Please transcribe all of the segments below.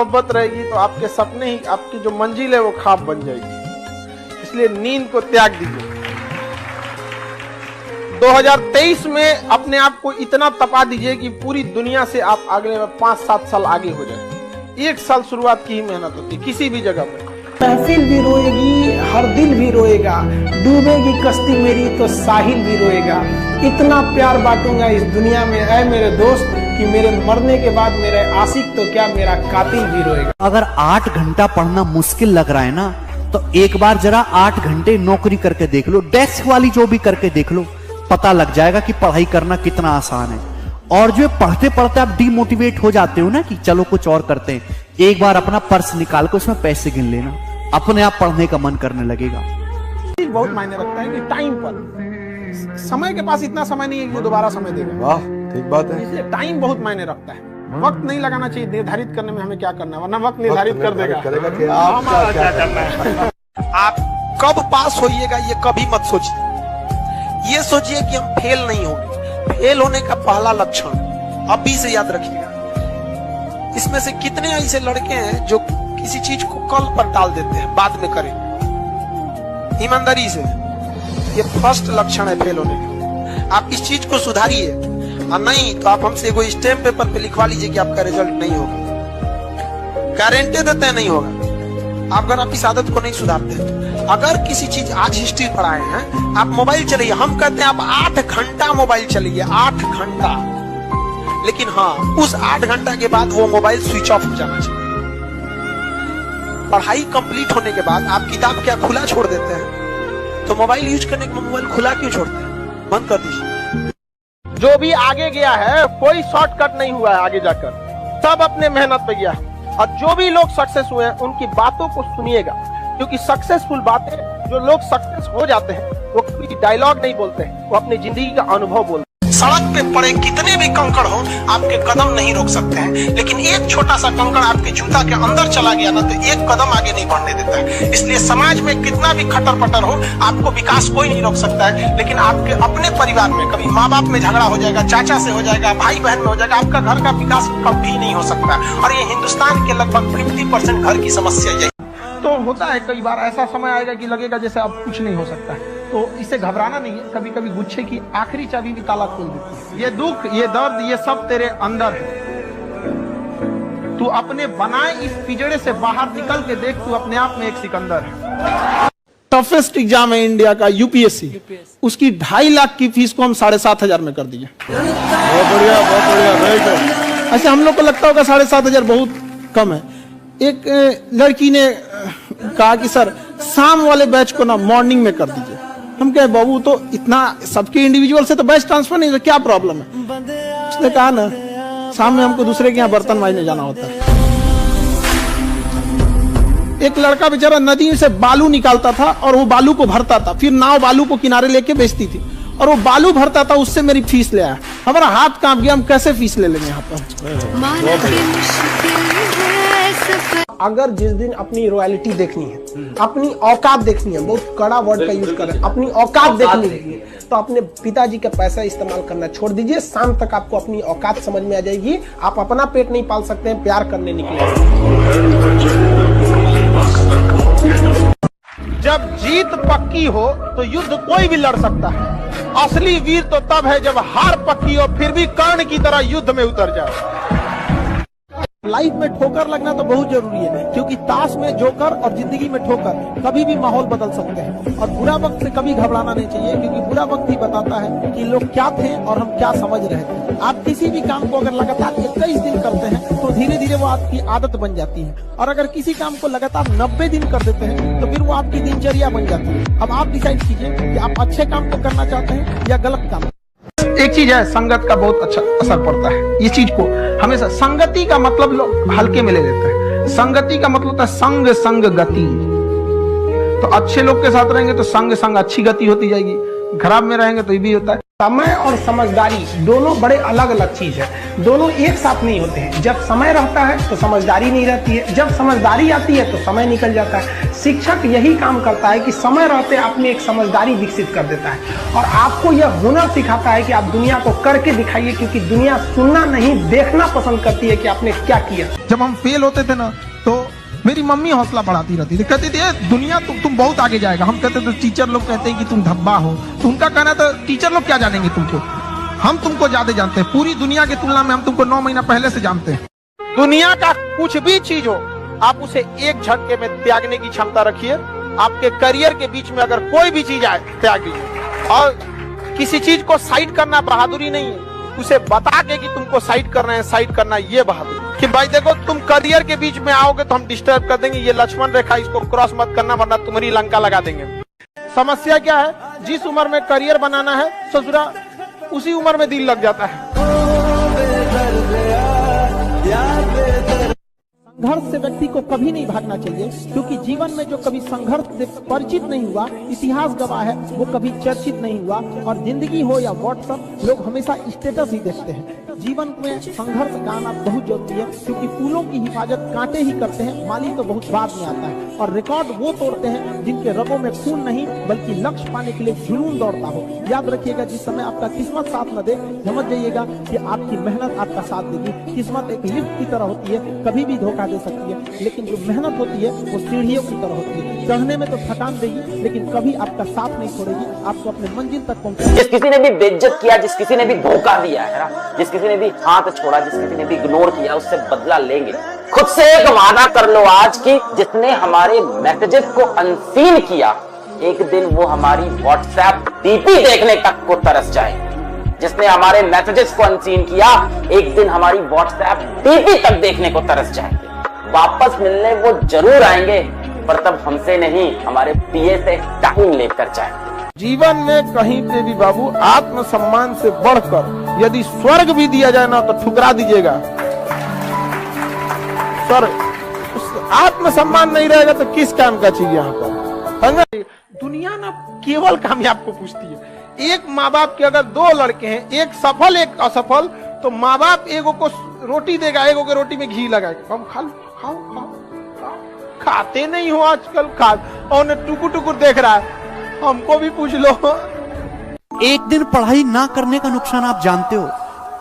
मोहब्बत रहेगी तो आपके सपने ही, आपकी जो मंजिल है वो ख्वाब बन जाएगी। इसलिए नींद को त्याग दीजिए। 2023 में अपने आप को इतना तपा दीजिए कि पूरी दुनिया से आप अगले 5-7 साल आगे हो जाए। 1 साल शुरुआत की ही मेहनत होती है किसी भी जगह पे। महफिल भी रोएगी, हर दिल भी रोएगा, डूबेगी कश्ती मेरी तो साहिल भी रोएगा। इतना प्यार बांटूंगा इस दुनिया में ऐ मेरे दोस्त कि मेरे मरने के बाद मेरे आशिक तो क्या मेरा कातिल भी रोएगा। अगर 8 घंटा पढ़ना मुश्किल लग रहा है ना, तो एक बार जरा 8 घंटे नौकरी करके देख लो, डेस्क वाली जो भी करके देख लो, पता लग जाएगा कि पढ़ाई करना कितना आसान है। और जो पढ़ते पढ़ते आप डिमोटिवेट हो जाते हो ना कि चलो कुछ और करते हैं, एक बार अपना पर्स निकाल कर उसमें पैसे गिन लेना, अपने आप पढ़ने का मन करने लगेगा। बहुत मायने रखता है कि टाइम पर, समय के पास इतना समय नहीं है कि वो दोबारा समय देगा। वाह, ठीक बात है। इसलिए टाइम बहुत मायने रखता है। वक्त नहीं लगाना चाहिए निर्धारित करने में हमें क्या करना है, वरना वक्त निर्धारित कर देगा कि आपका क्या करना है। आप कब पास होइएगा ये कभी मत सोचिए। ये सोचिए कि हम फेल नहीं होंगे। फेल होने का पहला लक्षण अभी से याद रखिएगा। इसमें से कितने ऐसे लड़के हैं जो किसी चीज को कल पर टाल देते हैं, बाद में करें, ईमानदारी से। ये फर्स्ट लक्षण है फेल होने का। आप इस चीज को सुधारिए, और नहीं तो आप हमसे कोई स्टैम्प पेपर पे लिखवा लीजिए कि आपका रिजल्ट नहीं होगा। गारंटी देते हैं नहीं होगा। अगर आप इस आदत को नहीं सुधारते, अगर किसी चीज आज हिस्ट्री पढ़ाए हैं, आप मोबाइल चलाइए। हम कहते हैं आप 8 घंटा मोबाइल चलाइए, 8 घंटा। लेकिन हाँ, उस 8 घंटा के बाद वो मोबाइल स्विच ऑफ हो जाना चाहिए। पढ़ाई कंप्लीट होने के बाद आप किताब क्या खुला छोड़ देते हैं, तो मोबाइल यूज करने के बाद मोबाइल खुला क्यों छोड़ते हैं? बंद कर दीजिए। जो भी आगे गया है, कोई शॉर्टकट नहीं हुआ है आगे जाकर, सब अपने मेहनत पे गया। और जो भी लोग सक्सेस हुए हैं उनकी बातों को सुनिएगा, क्योंकि सक्सेसफुल बातें, जो लोग सक्सेस हो जाते हैं वो कोई डायलॉग नहीं बोलते हैं, वो अपनी जिंदगी का अनुभव बोलते हैं। सड़क पे पड़े कितने भी कंकड़ हो, आपके कदम नहीं रोक सकते हैं, लेकिन एक छोटा सा कंकड़ आपके जूता के अंदर चला गया ना, तो एक कदम आगे नहीं बढ़ने देता है। इसलिए समाज में कितना भी खटर पटर हो, आपको विकास कोई नहीं रोक सकता है। लेकिन आपके अपने परिवार में कभी माँ बाप में झगड़ा हो जाएगा, चाचा से हो जाएगा, भाई बहन में हो जाएगा, आपका घर का विकास कभी नहीं हो सकता। और ये हिंदुस्तान के लगभग 50% घर की समस्या है। तो होता है कई बार ऐसा समय आएगा कि लगेगा जैसे अब कुछ नहीं हो सकता है, तो इससे घबराना नहीं है। कभी कभी गुच्छे की आखिरी चाबी भी ताला खोल देती है। ये दुख, ये दर्द, ये सब तेरे अंदर है। तू अपने बनाए इस पिंजड़े से बाहर निकल के देख, तू अपने आप में एक सिकंदर है। टफेस्ट एग्जाम है इंडिया का, यूपीएससी। उसकी 2.5 लाख की फीस को हम 7,500 में कर दिए। बहुत बढ़िया, बहुत बढ़िया, वेरी गुड। ऐसे हम लोग को लगता होगा 7,500 बहुत कम है। एक लड़की ने कहा कि सर शाम वाले बैच को ना मॉर्निंग में कर दीजिए। हम कहे बाबू तो इतना सबके इंडिविजुअल से तो बैच ट्रांसफर नहीं, तो क्या प्रॉब्लम है? उसने कहा ना शाम में हमको दूसरे के यहाँ बर्तन मांजने जाना होता है। एक लड़का बेचारा नदी से बालू निकालता था और वो बालू को भरता था, फिर नाव बालू को किनारे लेके बेचती थी, और वो बालू भरता था, उससे मेरी फीस ले आया। हमारा हाथ कांप गया, हम कैसे फीस ले लेंगे यहाँ पर। अगर जिस दिन अपनी रॉयल्टी देखनी है, अपनी औकात देखनी है, बहुत कड़ा वर्ड का यूज कर रहे हैं, अपनी औकात देखनी है, तो अपने पिताजी का पैसा इस्तेमाल करना छोड़ दीजिए। शाम तक आपको अपनी औकात समझ में आ जाएगी। आप अपना पेट नहीं पाल सकते हैं, प्यार करने निकले। जब जीत पक्की हो तो युद्ध कोई भी लड़ सकता है। असली वीर तो तब है जब हार पक्की हो, फिर भी कर्ण की तरह युद्ध में उतर जाए। लाइफ में ठोकर लगना तो बहुत जरूरी है, क्योंकि ताश में जोकर और जिंदगी में ठोकर कभी भी माहौल बदल सकते हैं। और बुरा वक्त से कभी घबराना नहीं चाहिए, क्योंकि बुरा वक्त ही बताता है कि लोग क्या थे और हम क्या समझ रहे थे। आप किसी भी काम को अगर लगातार 21 दिन करते हैं तो धीरे धीरे वो आपकी आदत बन जाती है, और अगर किसी काम को लगातार 90 दिन कर देते हैं तो फिर वो आपकी दिनचर्या बन जाती है। अब आप डिसाइड कीजिए कि आप अच्छे काम को करना चाहते हैं या गलत काम। एक चीज है, संगत का बहुत अच्छा असर पड़ता है। इस चीज को हमेशा, संगति का मतलब लोग हल्के में ले लेते हैं। संगति का मतलब होता है संग संग गति। तो अच्छे लोग के साथ रहेंगे तो संग संग अच्छी गति होती जाएगी, खराब में रहेंगे तो ये भी होता है। समय और समझदारी दोनों बड़े अलग अलग चीज है। दोनों एक साथ नहीं होते हैं। जब समय रहता है तो समझदारी नहीं रहती है, जब समझदारी आती है तो समय निकल जाता है। शिक्षक यही काम करता है कि समय रहते आप में एक समझदारी विकसित कर देता है और आपको यह हुनर सिखाता है कि आप दुनिया को करके दिखाइए, क्योंकि दुनिया सुनना नहीं देखना पसंद करती है कि आपने क्या किया। जब हम फेल होते थे ना तो मेरी मम्मी हौसला बढ़ाती रहती थी, कहती थी दुनिया तुम बहुत आगे जाएगा। हम कहते थे टीचर लोग कहते हैं कि तुम धब्बा हो, तो उनका कहना था टीचर लोग क्या जानेंगे तुमको, हम तुमको ज्यादा जानते हैं, पूरी दुनिया की तुलना में हम तुमको 9 महीना पहले से जानते हैं। दुनिया का कुछ भी चीज हो आप उसे एक झटके में त्यागने की क्षमता रखिए। आपके करियर के बीच में अगर कोई भी चीज आए त्याग दीजिए। और किसी चीज को साइड करना बहादुरी नहीं है, उसे बता के कि तुमको साइड करना है, साइड करना ये बहादुरी कि भाई देखो तुम करियर के बीच में आओगे तो हम डिस्टर्ब कर देंगे, ये लक्ष्मण रेखा इसको क्रॉस मत करना वरना तुम्हारी लंका लगा देंगे। समस्या क्या है, जिस उम्र में करियर बनाना है ससुरा उसी उम्र में दिल लग जाता है। संघर्ष से व्यक्ति को कभी नहीं भागना चाहिए, क्योंकि जीवन में जो कभी संघर्ष से परिचित नहीं हुआ, इतिहास गवाह है, वो कभी चर्चित नहीं हुआ। और जिंदगी हो या व्हाट्सएप, लोग हमेशा स्टेटस ही देखते हैं। जीवन में संघर्ष का आना बहुत जरूरी है, क्योंकि फूलों की हिफाजत कांटे ही करते हैं, माली तो बहुत बाद में आता है। और रिकॉर्ड वो तोड़ते हैं जिनके रगों में खून नहीं बल्कि लक्ष्य पाने के लिए जुनून दौड़ता हो। याद रखिएगा, जिस समय आपका किस्मत साथ न दे, समझ जाइएगा कि आपकी मेहनत आपका साथ देगी। किस्मत एक लिफ्ट की तरह होती है, कभी भी धोखा दे सकती है, लेकिन जो मेहनत होती है वो सीढ़ियों की तरह होती है। चढ़ने में तो थकान देगी लेकिन कभी आपका साथ नहीं छोड़ेगी, आपको अपने मंजिल तक पहुंचाएगी। जिस किसी ने भी बेइज्जत किया, जिस किसी ने भी धोखा दिया है ना, जिस किसी ने भी हाथ छोड़ा, जिस किसी ने भी इग्नोर किया, उससे बदला लेंगे। खुद से एक वादा कर लो आज की, जिसने हमारे मैसेजेस को अनसीन किया, एक दिन वो हमारी व्हाट्सएप डीपी देखने तक को तरस जाए। जिसने हमारे मैसेजेस को अनसीन किया, एक दिन हमारी व्हाट्सएप डीपी तक देखने को तरस जाएंगे। वापस मिलने वो जरूर आएंगे, पर तब हमसे नहीं, हमारे पीए से टाइम लेकर जाएंगे। जीवन में कहीं पे भी बाबू आत्मसम्मान से बढ़कर यदि स्वर्ग भी दिया जाए ना तो ठुकरा दीजिएगा। सर उस आत्मसम्मान नहीं रहेगा तो किस काम का चीज यहाँ पर। दुनिया ना केवल कामयाब को पूछती है। एक माँ बाप के अगर 2 लड़के हैं, एक सफल एक असफल, तो माँ बाप एगो को रोटी देगा, एगो के रोटी में घी लगाएगा, हम खाओ खाओ खाओ खाओ। खाते नहीं हो आजकल, खा और टुकुर टुकुर देख रहा है, हमको भी पूछ लो। एक दिन पढ़ाई ना करने का नुकसान आप जानते हो।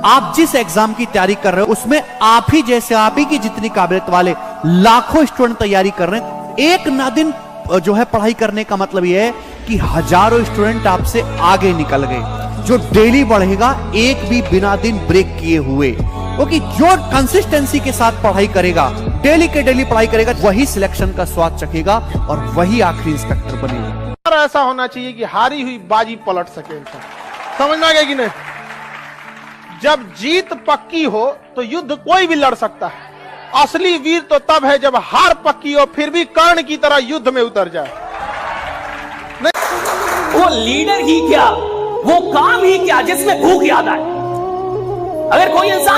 आप जिस एग्जाम की तैयारी कर रहे हो उसमें आप ही जैसे, आप ही की जितनी काबिलियत वाले लाखों स्टूडेंट तैयारी कर रहे हैं। एक ना दिन जो है पढ़ाई करने का मतलब यह है कि हजारों स्टूडेंट आपसे आगे निकल गए। जो डेली बढ़ेगा एक भी बिना दिन ब्रेक किए हुए, क्योंकि जो कंसिस्टेंसी के साथ पढ़ाई करेगा, डेली के डेली पढ़ाई करेगा, वही सिलेक्शन का स्वाद चखेगा और वही आखिरी इंस्पेक्टर बनेगा। ऐसा होना चाहिए कि हारी हुई बाजी पलट सके। समझ में आ गया कि नहीं? जब जीत पक्की हो तो युद्ध कोई भी लड़ सकता है। असली वीर तो तब है जब हार पक्की हो फिर भी कर्ण की तरह युद्ध में उतर जाए। वो लीडर ही क्या, वो काम ही क्या जिसमें भूख याद आए। अगर कोई इंसान